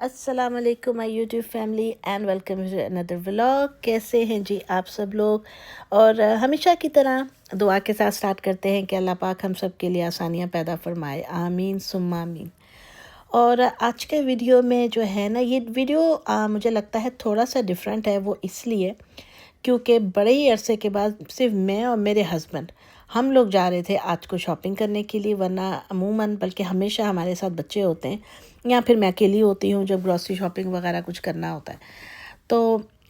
अस्सलाम वालेकुम my YouTube family and welcome to another vlog. कैसे हैं जी आप सब लोग। और हमेशा की तरह दुआ के साथ स्टार्ट करते हैं कि अल्लाह पाक हम सब के लिए आसानियाँ पैदा फरमाए, आमीन सुम्मा आमीन। और आज के वीडियो में जो है ना, ये वीडियो मुझे लगता है थोड़ा सा डिफरेंट है। वो इसलिए क्योंकि बड़े ही अरसे के बाद सिर्फ मैं और मेरे हस्बैंड हम लोग जा रहे थे आज को शॉपिंग करने के लिए, वरना अमूमन बल्कि हमेशा हमारे साथ बच्चे होते हैं या फिर मैं अकेली होती हूँ जब ग्रॉसरी शॉपिंग वगैरह कुछ करना होता है। तो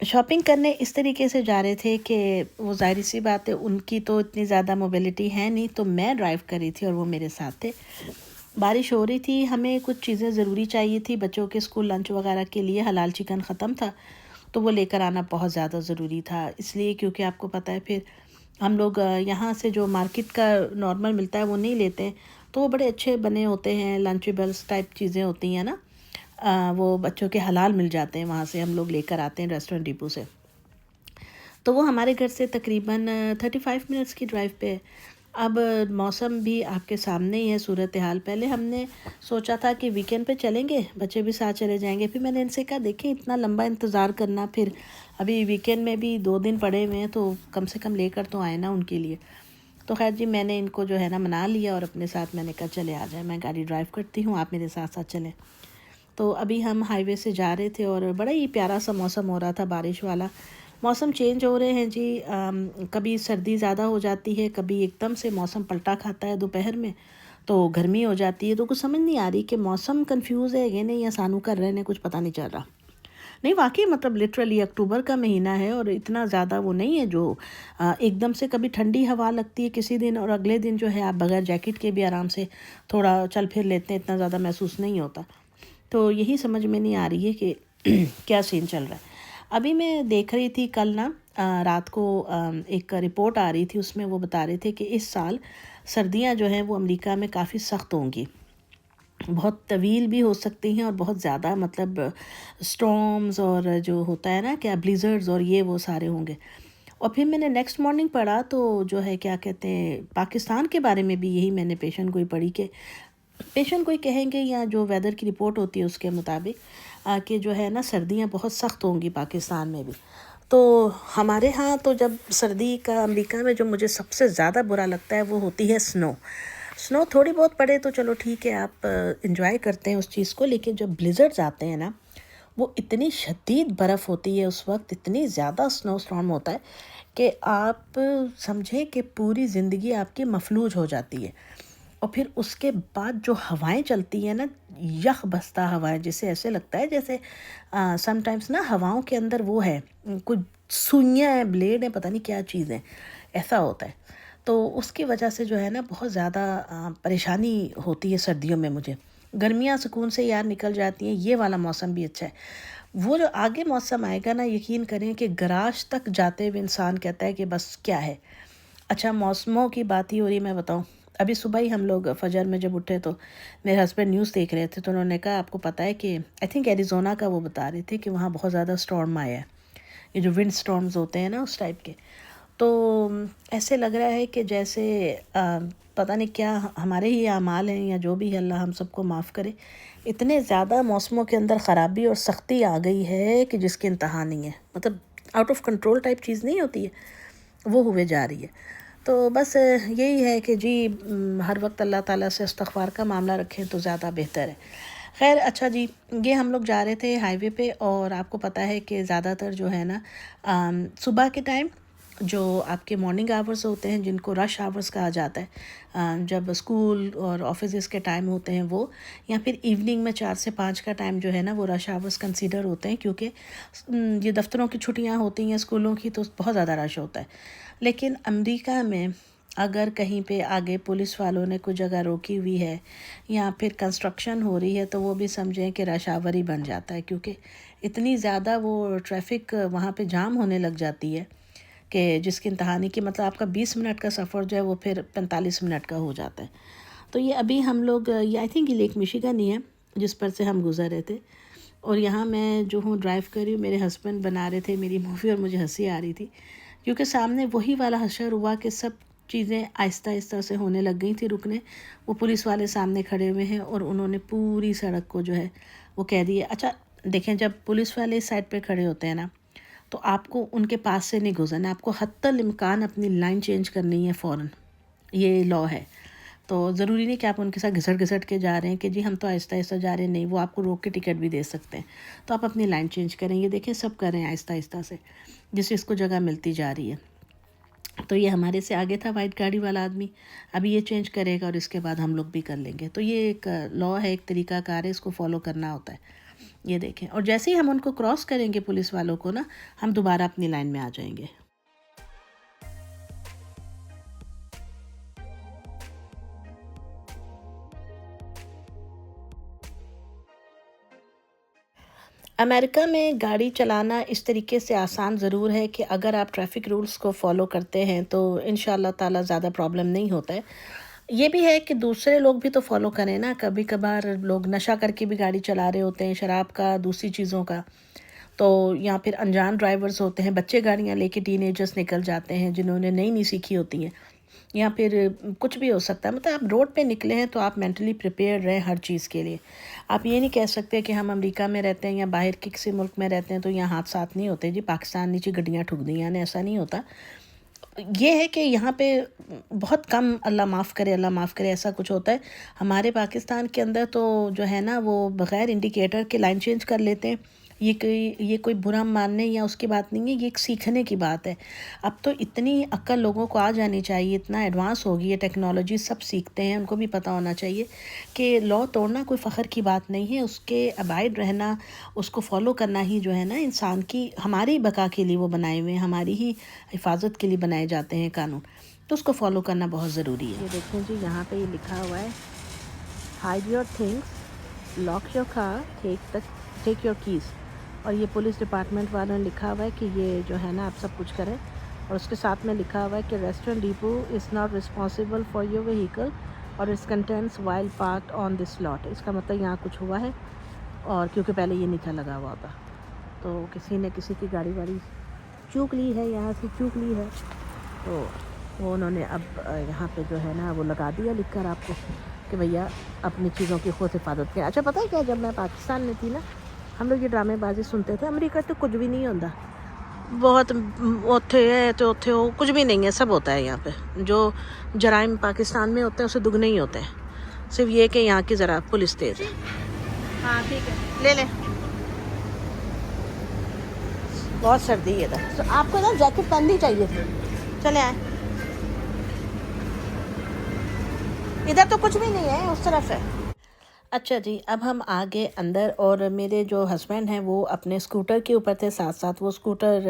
शॉपिंग करने इस तरीके से जा रहे थे कि वो जाहिर सी बात है, उनकी तो इतनी ज़्यादा मोबिलिटी है नहीं, तो मैं ड्राइव कर रही थी और वो मेरे साथ थे। बारिश हो रही थी, हमें कुछ चीज़ें ज़रूरी चाहिए थी बच्चों के स्कूल लंच वगैरह के लिए। हलाल चिकन ख़त्म था तो वो लेकर आना बहुत ज़्यादा ज़रूरी था, इसलिए क्योंकि आपको पता है फिर हम लोग यहाँ से जो मार्केट का नॉर्मल मिलता है वो नहीं लेते हैं। तो वो बड़े अच्छे बने होते हैं, लंचेबल्स टाइप चीज़ें होती हैं ना, वो बच्चों के हलाल मिल जाते हैं, वहाँ से हम लोग लेकर आते हैं रेस्टोरेंट डिपो से। तो वो हमारे घर से तकरीबन 35 मिनट्स की ड्राइव पे है। अब मौसम भी आपके सामने ही है, सूरत हाल। पहले हमने सोचा था कि वीकेंड पे चलेंगे, बच्चे भी साथ चले जाएंगे। फिर मैंने इनसे कहा देखें इतना लंबा इंतज़ार करना, फिर अभी वीकेंड में भी 2 दिन पड़े हुए हैं, तो कम से कम लेकर तो आए ना उनके लिए। तो खैर जी, मैंने इनको जो है ना मना लिया और अपने साथ मैंने कहा चले आ जाए, मैं गाड़ी ड्राइव करती हूँ, आप मेरे साथ साथ चलें। तो अभी हम हाईवे से जा रहे थे और बड़ा ही प्यारा सा मौसम हो रहा था, बारिश वाला। मौसम चेंज हो रहे हैं जी, कभी सर्दी ज़्यादा हो जाती है, कभी एकदम से मौसम पलटा खाता है दोपहर में तो गर्मी हो जाती है। तो कुछ समझ नहीं आ रही कि मौसम कंफ्यूज है ये नहीं, या सानू कर रहे हैं, कुछ पता नहीं चल रहा। नहीं वाकई, मतलब लिटरली अक्टूबर का महीना है और इतना ज़्यादा वो नहीं है जो एकदम से कभी ठंडी हवा लगती है किसी दिन और अगले दिन जो है आप बगैर जैकेट के भी आराम से थोड़ा चल फिर लेते हैं, इतना ज़्यादा महसूस नहीं होता। तो यही समझ में नहीं आ रही है कि क्या सीन चल रहा है। अभी मैं देख रही थी कल ना, रात को एक रिपोर्ट आ रही थी, उसमें वो बता रहे थे कि इस साल सर्दियां जो हैं वो अमेरिका में काफ़ी सख्त होंगी, बहुत तवील भी हो सकती हैं और बहुत ज़्यादा, मतलब स्टॉर्म्स और जो होता है ना क्या ब्लिज़र्ड्स और ये वो सारे होंगे। और फिर मैंने नेक्स्ट मॉर्निंग पढ़ा तो जो है क्या कहते हैं, पाकिस्तान के बारे में भी यही मैंने पेशेंट कोई पढ़ी कि पेशेंट कोई कहेंगे या जो वेदर की रिपोर्ट होती है उसके मुताबिक कि जो है ना सर्दियाँ बहुत सख्त होंगी पाकिस्तान में भी। तो हमारे यहाँ तो जब सर्दी का अमेरिका में जो मुझे सबसे ज़्यादा बुरा लगता है वो होती है स्नो। स्नो थोड़ी बहुत पड़े तो चलो ठीक है, आप इंजॉय करते हैं उस चीज़ को, लेकिन जब ब्लिज़र्ड्स आते हैं ना, वो इतनी शदीद बर्फ़ होती है उस वक्त, इतनी ज़्यादा स्नो स्टॉर्म होता है कि आप समझें कि पूरी ज़िंदगी आपकी मफलूज हो जाती है। और फिर उसके बाद जो हवाएं चलती हैं ना, यख बस्ता हवाएं, जिसे ऐसे लगता है जैसे समटाइम्स ना हवाओं के अंदर वो है, कुछ सुइयाँ हैं, ब्लेड है, पता नहीं क्या चीज़ है, ऐसा होता है। तो उसकी वजह से जो है ना बहुत ज़्यादा परेशानी होती है सर्दियों में मुझे। गर्मियाँ सुकून से यार निकल जाती हैं, ये वाला मौसम भी अच्छा है। वो जो आगे मौसम आएगा ना, यकीन करें कि गराज तक जाते हुए इंसान कहता है कि बस क्या है। अच्छा, मौसमों की बात ही हो रही, मैं बताऊं, अभी सुबह ही हम लोग फजर में जब उठे तो मेरे हस्बैंड न्यूज़ देख रहे थे, तो उन्होंने कहा आपको पता है कि आई थिंक एरिज़ोना का वो बता रहे थे कि वहाँ बहुत ज़्यादा स्टॉर्म आया है, ये जो विंड स्टॉर्म्स होते हैं ना उस टाइप के। तो ऐसे लग रहा है कि जैसे पता नहीं क्या हमारे ही अमाल हैं या जो भी है, अल्लाह हम सबको माफ़ करे। इतने ज़्यादा मौसमों के अंदर ख़राबी और सख्ती आ गई है कि जिसकी इंतहा नहीं है, मतलब आउट ऑफ कंट्रोल टाइप चीज़ नहीं होती है, वो हुए जा रही है। तो बस यही है कि जी हर वक्त अल्लाह ताला से इस्तग़फ़ार का मामला रखें तो ज़्यादा बेहतर है। खैर अच्छा जी, ये हम लोग जा रहे थे हाईवे पे और आपको पता है कि ज़्यादातर जो है ना सुबह के टाइम जो आपके मॉर्निंग आवर्स होते हैं, जिनको रश आवर्स कहा जाता है, जब स्कूल और ऑफिस के टाइम होते हैं वो, या फिर इवनिंग में 4 से 5 का टाइम जो है ना वो रश आवर्स कंसीडर होते हैं, क्योंकि ये दफ्तरों की छुट्टियां होती हैं स्कूलों की, तो बहुत ज़्यादा रश होता है। लेकिन अमेरिका में अगर कहीं पे आगे पुलिस वालों ने कुछ जगह रोकी हुई है या फिर कंस्ट्रक्शन हो रही है तो वो भी समझें कि रश आवर ही बन जाता है, क्योंकि इतनी ज़्यादा वो ट्रैफिक वहाँ पे जाम होने लग जाती है कि जिसकी इंतहा नहीं, कि मतलब आपका 20 मिनट का सफ़र जो है वो फिर 45 मिनट का हो जाता है। तो ये अभी हम लोग, ये आई थिंक ये लेक मिशिगन ही है जिस पर से हम गुज़र रहे थे। और यहाँ मैं जो हूँ ड्राइव कर रही हूँ, मेरे हस्बैंड बना रहे थे मेरी मूवी और मुझे हंसी आ रही थी, क्योंकि सामने वही वाला हशर हुआ कि सब चीज़ें आहिस्ता आहिस्ता से होने लग गई थी रुकने। वो पुलिस वाले सामने खड़े हुए हैं और उन्होंने पूरी सड़क को जो है वो कह दिए। अच्छा देखें, जब पुलिस वाले इस साइड पे खड़े होते हैं ना, तो आपको उनके पास से नहीं गुजरना, आपको हत्तल इम्कान अपनी लाइन चेंज करनी है फ़ौरन, ये लॉ है। तो ज़रूरी नहीं कि आप उनके साथ घिसट घिसट के जा रहे हैं कि जी हम तो आहिस्ता आहिस्ता जा रहे हैं, नहीं, वो आपको रोक के टिकट भी दे सकते हैं। तो आप अपनी लाइन चेंज करें, ये देखें सब कर रहे हैं आहिस्ता आहिस्ता से, जिससे इसको जगह मिलती जा रही है। तो ये हमारे से आगे था वाइट गाड़ी वाला आदमी, अभी ये चेंज करेगा और इसके बाद हम लोग भी कर लेंगे। तो ये एक लॉ है, एक तरीक़ाकार है, इसको फॉलो करना होता है। ये देखें, और जैसे ही हम उनको क्रॉस करेंगे पुलिस वालों को ना, हम दोबारा अपनी लाइन में आ जाएंगे। अमेरिका में गाड़ी चलाना इस तरीके से आसान ज़रूर है कि अगर आप ट्रैफ़िक रूल्स को फ़ॉलो करते हैं तो इंशाअल्लाह ताला ज़्यादा प्रॉब्लम नहीं होता है। ये भी है कि दूसरे लोग भी तो फ़ॉलो करें ना, कभी-कभार लोग नशा करके भी गाड़ी चला रहे होते हैं, शराब का, दूसरी चीज़ों का। तो या फिर अनजान ड्राइवर्स होते हैं, बच्चे गाड़ियाँ लेके टीनेजर्स निकल जाते हैं जिन्होंने नई-नई सीखी होती हैं, या फिर कुछ भी हो सकता है। मतलब आप रोड पे निकले हैं तो आप मेंटली प्रिपेयर रहें हर चीज़ के लिए। आप ये नहीं कह सकते कि हम अमेरिका में रहते हैं या बाहर के किसी मुल्क में रहते हैं तो यहाँ हादसात नहीं होते जी, पाकिस्तान नीचे गड्डियाँ ठुक दी हैं, ऐसा नहीं होता। ये है कि यहाँ पे बहुत कम, अल्लाह माफ़ करे, अल्लाह माफ़ करे, ऐसा कुछ होता है। हमारे पाकिस्तान के अंदर तो जो है ना, वो बग़ैर इंडिकेटर के लाइन चेंज कर लेते हैं। ये कोई बुरा मानने या उसकी बात नहीं है, ये एक सीखने की बात है। अब तो इतनी अक्ल लोगों को आ जानी चाहिए, इतना एडवांस हो गई है टेक्नोलॉजी, सब सीखते हैं, उनको भी पता होना चाहिए कि लॉ तोड़ना कोई फ़ख्र की बात नहीं है, उसके अबाइड रहना, उसको फॉलो करना ही जो है ना इंसान की, हमारी बका के लिए वो बनाए हुए हैं, हमारी ही हिफाजत के लिए बनाए जाते हैं कानून, तो उसको फॉलो करना बहुत ज़रूरी है। ये देखें जी, यहाँ पे ये लिखा हुआ है, hide your things, lock your car, take your keys. और ये पुलिस डिपार्टमेंट वालों ने लिखा हुआ है कि ये जो है ना आप सब कुछ करें। और उसके साथ में लिखा हुआ है कि restaurant depot is not responsible for your vehicle और its contents while parked on this lot. इसका मतलब यहाँ कुछ हुआ है, और क्योंकि पहले ये नहीं था लगा हुआ था, तो किसी ने किसी की गाड़ी वाड़ी चूक ली है, यहाँ से चूक ली है, तो वो उन्होंने अब यहाँ पे जो है ना वो लगा दिया लिख कर आपको कि भैया अपनी चीज़ों की खुद हिफाजत करें। अच्छा पता है क्या, जब मैं पाकिस्तान में थी ना, हम लोग ये ड्रामेबाजी सुनते थे, अमेरिका तो कुछ भी नहीं होता, बहुत उत्थे है तो उत्थे हो, कुछ भी नहीं है, सब होता है यहाँ पे। जो जराइम पाकिस्तान में होते हैं उससे दुगने ही होते हैं, सिर्फ ये कि यहाँ की ज़रा पुलिस तेज़ है। हाँ ठीक है, ले ले। बहुत सर्दी है इधर, तो आपको ना जैकेट पहननी चाहिए थी। चले आए, इधर तो कुछ भी नहीं है, उस तरफ है। अच्छा जी, अब हम आ गए अंदर, और मेरे जो हस्बैंड हैं वो अपने स्कूटर के ऊपर थे, साथ साथ वो स्कूटर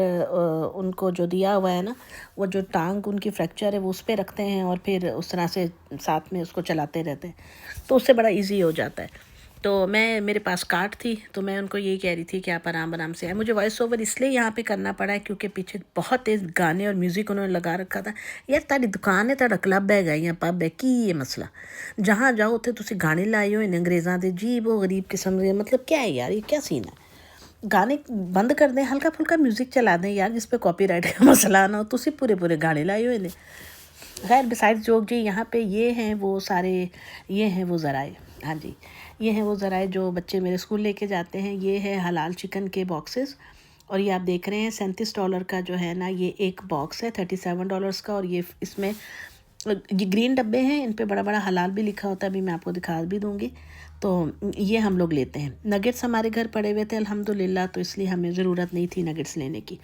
उनको जो दिया हुआ है ना, वो जो टांग उनकी फ्रैक्चर है वो उस पर रखते हैं और फिर उस तरह से साथ में उसको चलाते रहते हैं, तो उससे बड़ा इजी हो जाता है। तो मेरे पास कार्ड थी, तो मैं उनको यही कह रही थी कि आप आराम आराम से आए। मुझे वॉइस ओवर इसलिए यहाँ पे करना पड़ा है क्योंकि पीछे बहुत तेज़ गाने और म्यूज़िक उन्होंने लगा रखा था। यार तारी दुकान है, तारा क्लब है या पब है, की ये मसला, जहाँ जाओ उत्थे तुसी गाने लाए हो इन अंग्रेज़ों के, जी वो गरीब किस्म के, मतलब क्या है यार, ये क्या सीन है। गाने बंद कर दें, हल्का फुल्का म्यूज़िक चला दें यार, जिस पे कॉपीराइट का मसला ना हो। तुसी पूरे पूरे गाने लाए हो इन्हें। खैर बिसाइड्स जोक जी, यहाँ पे ये हैं वो सारे, ये हैं वो ज़राए, हाँ जी, ये हैं वो ज़राए जो बच्चे मेरे स्कूल लेके जाते हैं। ये है हलाल चिकन के बॉक्सेस, और ये आप देख रहे हैं $37 का जो है ना ये एक बॉक्स है, $37 का। और ये इसमें ये ग्रीन डब्बे हैं, इन पे बड़ा बड़ा हलाल भी लिखा होता है, अभी मैं आपको दिखा भी दूँगी। तो ये हम लोग लेते हैं। नगेट्स हमारे घर पड़े हुए थे अल्हम्दुलिल्लाह, तो इसलिए हमें ज़रूरत नहीं थी नगेट्स लेने की।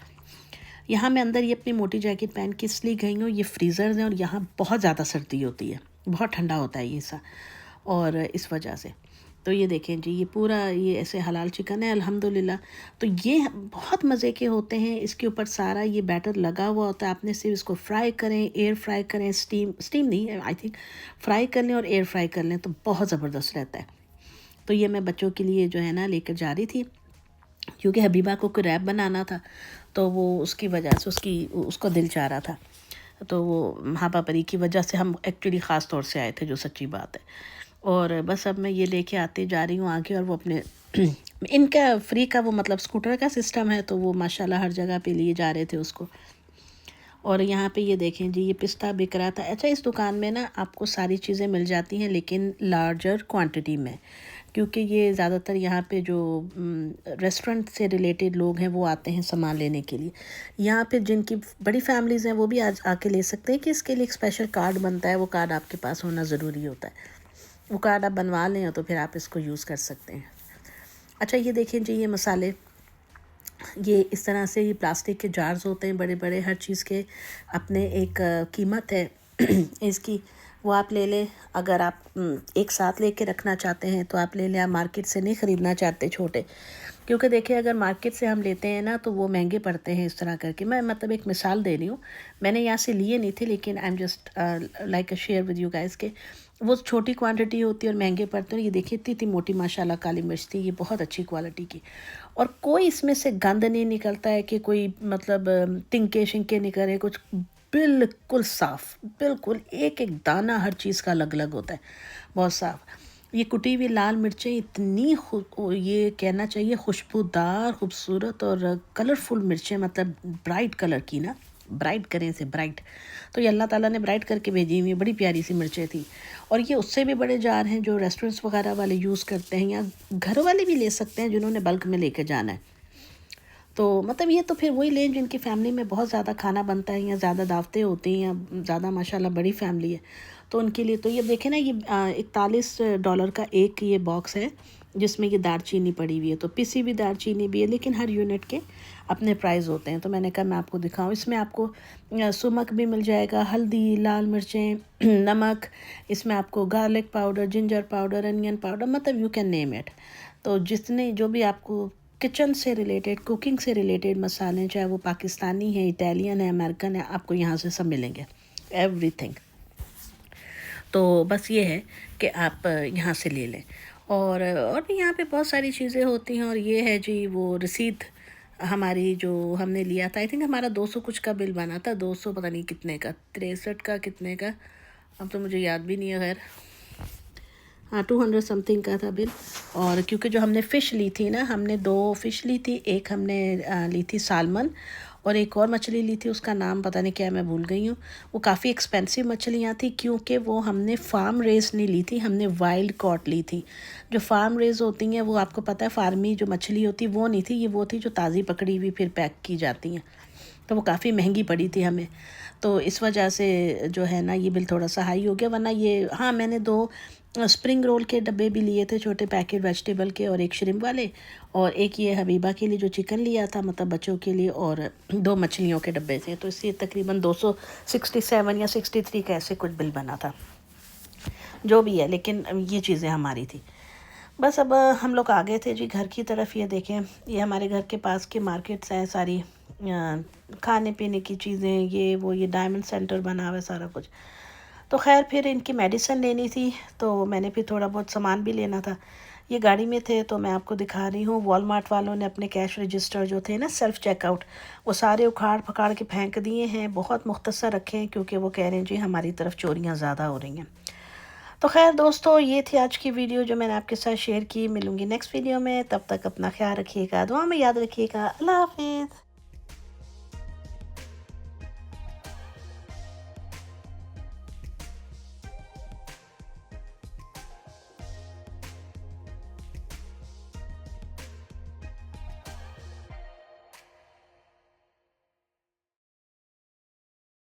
यहाँ मैं अंदर ये अपनी मोटी जैकेट पहन के इसलिए गई हूँ, ये फ्रीज़र्स हैं और यहाँ बहुत ज़्यादा सर्दी होती है, बहुत ठंडा होता है ये सा, और इस वजह से। तो ये देखें जी, ये पूरा ये ऐसे हलाल चिकन है अल्हम्दुलिल्लाह। तो ये बहुत मज़े के होते हैं, इसके ऊपर सारा ये बैटर लगा हुआ होता है, आपने सिर्फ इसको फ्राई करें, एयर फ्राई करें, स्टीम नहीं, आई थिंक फ्राई कर लें और एयर फ्राई कर लें तो बहुत ज़बरदस्त रहता है। तो ये मैं बच्चों के लिए जो है ना लेकर जा रही थी, क्योंकि हबीबा को कोई रैप बनाना था, तो वो उसकी वजह से उसको दिल चाह रहा था, तो वो हाँपा परी की वजह से हम एक्चुअली ख़ास तौर से आए थे, जो सच्ची बात है। और बस अब मैं ये लेके आते जा रही हूँ आगे, और वो अपने इनका फ्री का वो मतलब स्कूटर का सिस्टम है, तो वो माशाल्लाह हर जगह पे लिए जा रहे थे उसको। और यहाँ पे ये देखें जी, ये पिस्ता बिक रहा था। अच्छा इस दुकान में ना आपको सारी चीज़ें मिल जाती हैं लेकिन लार्जर क्वांटिटी में, क्योंकि ये ज़्यादातर यहाँ पे जो रेस्टोरेंट से रिलेटेड लोग हैं वो आते हैं सामान लेने के लिए। यहाँ पे जिनकी बड़ी फैमिलीज़ हैं वो भी आज आके ले सकते हैं, कि इसके लिए एक स्पेशल कार्ड बनता है, वो कार्ड आपके पास होना ज़रूरी होता है। वो कार्ड आप बनवा लें तो फिर आप इसको यूज़ कर सकते हैं। अच्छा, ये देखें जी, ये मसाले, ये इस तरह से, ये प्लास्टिक के जार्स होते हैं बड़े बड़े, हर चीज़ के अपने एक कीमत है इसकी, वो आप ले लें। अगर आप एक साथ लेके रखना चाहते हैं तो आप ले लें, आप मार्केट से नहीं ख़रीदना चाहते छोटे, क्योंकि देखिए अगर मार्केट से हम लेते हैं ना तो वो महंगे पड़ते हैं इस तरह करके। मैं मतलब एक मिसाल दे रही हूँ, मैंने यहाँ से लिए नहीं थे, लेकिन I am just like a share with you guys के वो छोटी क्वांटिटी होती है और महंगे पड़ते हैं। ये देखिए इतनी इतनी मोटी माशाल्लाह काली मिर्च थी, ये बहुत अच्छी क्वालिटी की, और कोई इसमें से गंद नहीं निकलता है कि कोई मतलब तिनके शिंके निकले, कुछ बिल्कुल साफ़, बिल्कुल एक एक दाना हर चीज़ का अलग अलग होता है, बहुत साफ़। ये कुटी हुई लाल मिर्चें इतनी ये कहना चाहिए खुशबूदार, खूबसूरत और कलरफुल मिर्चें, मतलब ब्राइट कलर की ना, ब्राइट करें से ब्राइट, तो ये अल्लाह ताला ने ब्राइट करके भेजी हुई बड़ी प्यारी सी मिर्चें थी। और ये उससे भी बड़े जार हैं जो रेस्टोरेंट्स वगैरह वाले यूज़ करते हैं, या घर वाले भी ले सकते हैं जिन्होंने बल्क में लेके जाना है। तो मतलब ये तो फिर वही लें जिनकी फैमिली में बहुत ज़्यादा खाना बनता है, या ज़्यादा दावतें होती हैं, या ज़्यादा माशाल्लाह बड़ी फैमिली है, तो उनके लिए। तो ये देखें ना, ये $41 का एक ये बॉक्स है जिसमें ये दालचीनी पड़ी हुई है, तो पिसी हुई दालचीनी भी है, लेकिन हर यूनिट के अपने प्राइस होते हैं। तो मैंने कहा मैं आपको दिखाऊं, इसमें आपको सुमक भी मिल जाएगा, हल्दी, लाल मिर्चें, नमक, इसमें आपको garlic powder, ginger powder, onion powder, मतलब यू कैन नेम इट। तो जितने जो भी आपको किचन से रिलेटेड, कुकिंग से रिलेटेड मसाले, चाहे वो पाकिस्तानी है, इटालियन है, अमेरिकन है, आपको यहाँ से सब मिलेंगे, एवरीथिंग। तो बस ये है कि आप यहाँ से ले लें। और भी यहाँ पे बहुत सारी चीज़ें होती हैं। और ये है जी वो रसीद हमारी जो हमने लिया था, आई थिंक हमारा 200 कुछ का बिल बना था, 200 पता नहीं कितने का, 63 का कितने का, अब तो मुझे याद भी नहीं है, खैर हाँ 200 समथिंग का था बिल। और क्योंकि जो हमने फ़िश ली थी ना, हमने 2 फ़िश ली थी, एक हमने ली थी सालमन, और एक और मछली ली थी, उसका नाम पता नहीं क्या, मैं भूल गई हूँ। वो काफ़ी एक्सपेंसिव मछलियाँ थी, क्योंकि वो हमने फार्म रेस नहीं ली थी, हमने वाइल्ड कॉट ली थी। जो फार्म रेस होती हैं वो आपको पता है, फार्मी जो मछली होती वो नहीं थी, ये वो थी जो ताज़ी पकड़ी हुई फिर पैक की जाती हैं, तो वो काफ़ी महंगी पड़ी थी हमें। तो इस वजह से जो है ना ये बिल थोड़ा सा हाई हो गया, वरना ये, हाँ मैंने 2 स्प्रिंग रोल के डब्बे भी लिए थे, छोटे पैकेट वेजिटेबल के, और एक श्रिम्प वाले, और एक ये हबीबा के लिए जो चिकन लिया था, मतलब बच्चों के लिए, और 2 मछलियों के डब्बे थे। तो इससे तकरीबन 267 या 63 का ऐसे कुछ बिल बना था, जो भी है, लेकिन ये चीज़ें हमारी थी। बस अब हम लोग आ गए थे जी घर की तरफ। ये देखें, ये हमारे घर के पास की मार्केट्स हैं सारी, खाने पीने की चीज़ें, ये वो, ये डायमंड सेंटर बना हुआ है सारा कुछ। तो खैर फिर इनकी मेडिसिन लेनी थी, तो मैंने फिर थोड़ा बहुत सामान भी लेना था। ये गाड़ी में थे तो मैं आपको दिखा रही हूँ, वॉलमार्ट वालों ने अपने कैश रजिस्टर जो थे ना, सेल्फ़ चेकआउट, वो सारे उखाड़ पखाड़ के फेंक दिए हैं, बहुत मुख्तसर रखे हैं, क्योंकि वो कह रहे हैं जी हमारी तरफ चोरियाँ ज़्यादा हो रही हैं। तो खैर दोस्तों, ये थी आज की वीडियो जो मैंने आपके साथ शेयर की। मिलूँगी नेक्स्ट वीडियो में, तब तक अपना ख्याल रखिएगा, दुआ में याद रखिएगा। अल्लाह हाफिज़।